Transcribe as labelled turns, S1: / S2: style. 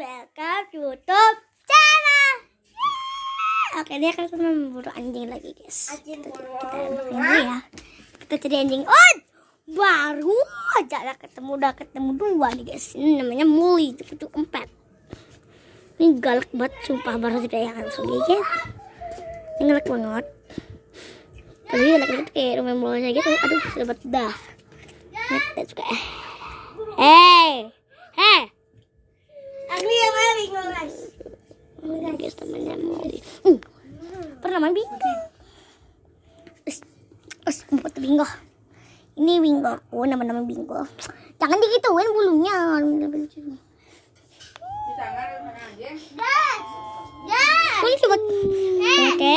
S1: welcome to YouTube channel. Oke, dia akan memburu anjing lagi, guys. Kita ya. Kita cari anjing. Oh, baru aja udah ketemu dua nih, guys. Ini namanya Muli, itu empat. Ini galak banget, sumpah, baru sudah yang langsung gigit. Ini galak banget. Tapi galak kayak rumah Muli aja gitu. Aduh, sobat dah. Nggak suka. Hey. Aku yang maling, guys. Ini guys temannya Muli. Pernah main bingo. Buat bingo. Ini bingo. Oh, nama-nama bingo. Jangan digituin bulunya. Boleh coba. Oke.